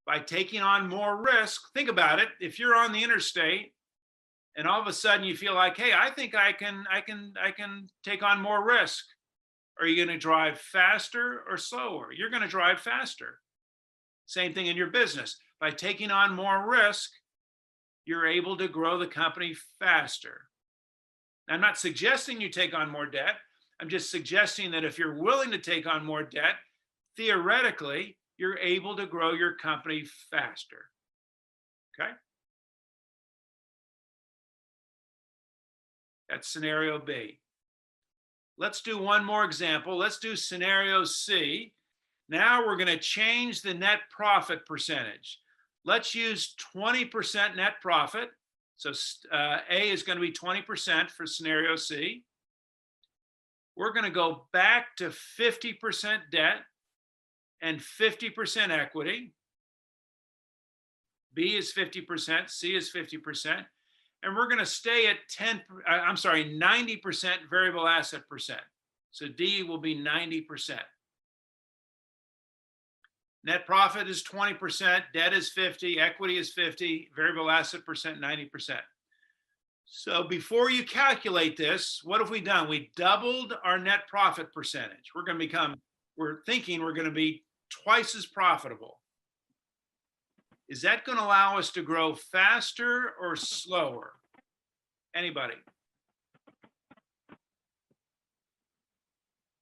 by taking on more risk. Think about it. If you're on the interstate and all of a sudden you feel like, hey, I think I can take on more risk. Are you going to drive faster or slower? You're going to drive faster. Same thing in your business. By taking on more risk, you're able to grow the company faster. I'm not suggesting you take on more debt. I'm just suggesting that if you're willing to take on more debt, theoretically, you're able to grow your company faster. Okay? That's scenario B. Let's do one more example. Let's do scenario C. Now we're going to change the net profit percentage. Let's use 20% net profit. So A is going to be 20% for scenario C. We're going to go back to 50% debt and 50% equity. B is 50%, C is 50. And we're going to stay at 90% variable asset percent. So D will be 90%. Net profit is 20%, debt is 50, equity is 50, variable asset percent 90%. So before you calculate this, what have we done? We doubled our net profit percentage. We're thinking we're going to be twice as profitable. Is that going to allow us to grow faster or slower? Anybody?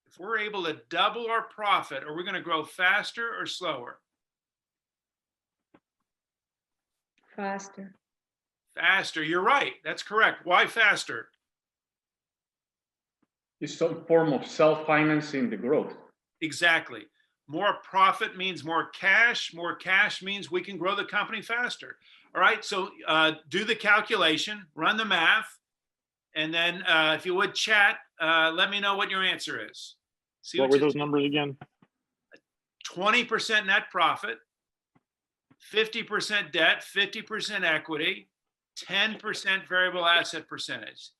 If we're able to double our profit, are we going to grow faster or slower? Faster. Faster. You're right. That's correct. Why faster? It's some form of self-financing the growth. Exactly. More profit means more cash. More cash means we can grow the company faster. All right. So do the calculation, run the math, and then if you would chat, let me know what your answer is. See what were those numbers again? 20% net profit, 50% debt, 50% equity, 10% variable asset percentage.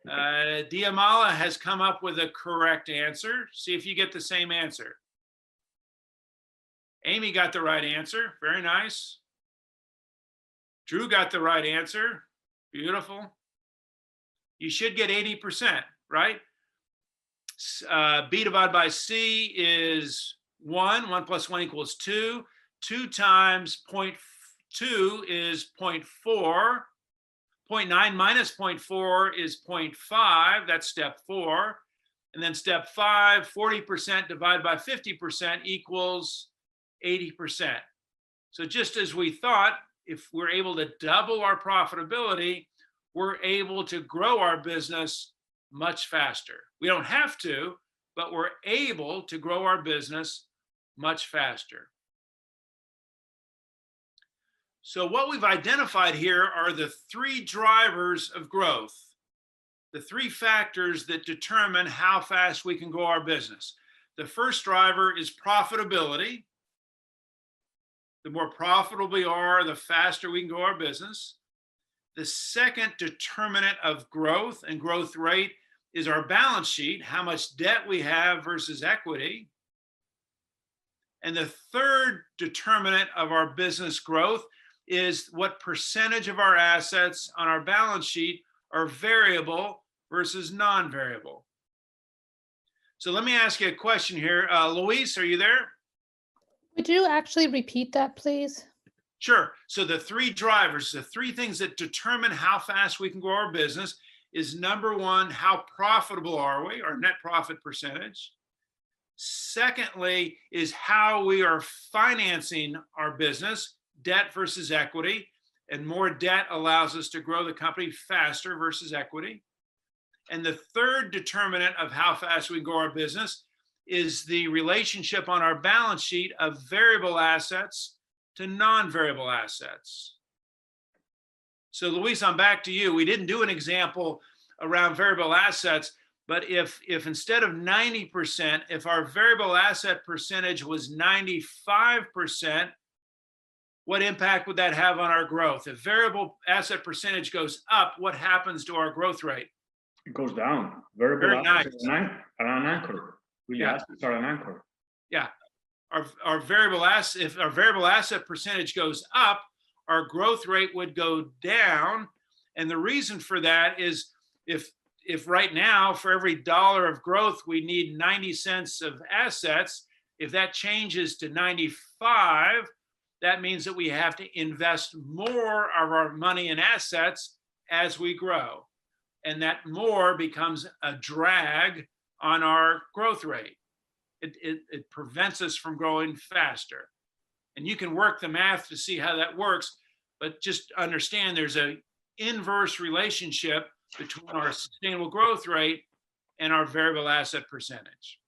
Diamala has come up with a correct answer. See if you get the same answer. Amy got the right answer. Very nice. Drew got the right answer. Beautiful. You should get 80%, right? B divided by C is 1. 1 plus 1 equals 2. 2 times 0.2 is 0.4. 0.9 minus 0.4 is 0.5. That's step 4. And then step 5, 40% divided by 50% equals 80%. So just as we thought, if we're able to double our profitability, we're able to grow our business much faster. We don't have to, but we're able to grow our business much faster. So what we've identified here are the 3 drivers of growth, the 3 factors that determine how fast we can grow our business. The first driver is profitability. The more profitable we are, the faster we can grow our business. The second determinant of growth and growth rate is our balance sheet, how much debt we have versus equity. And the third determinant of our business growth is what percentage of our assets on our balance sheet are variable versus non-variable. So let me ask you a question here. Luis, are you there? Would you actually repeat that, please? Sure. So the 3 drivers, the 3 things that determine how fast we can grow our business is number 1, how profitable are we, our net profit percentage. Secondly, is how we are financing our business, debt versus equity, and more debt allows us to grow the company faster versus equity. And the third determinant of how fast we grow our business is the relationship on our balance sheet of variable assets to non-variable assets. So Luis, I'm back to you. We didn't do an example around variable assets, but if instead of 90%, if our variable asset percentage was 95%, what impact would that have on our growth? If variable asset percentage goes up, what happens to our growth rate? It goes down. Variable Very nice. assets are an anchor. Yeah. Assets are an anchor. Yeah. our variable asset, if our variable asset percentage goes up, our growth rate would go down. And the reason for that is if right now for every dollar of growth, we need 90 cents of assets, if that changes to 95, that means that we have to invest more of our money in assets as we grow. And that more becomes a drag on our growth rate. It prevents us from growing faster. And you can work the math to see how that works, but just understand there's an inverse relationship between our sustainable growth rate and our variable asset percentage.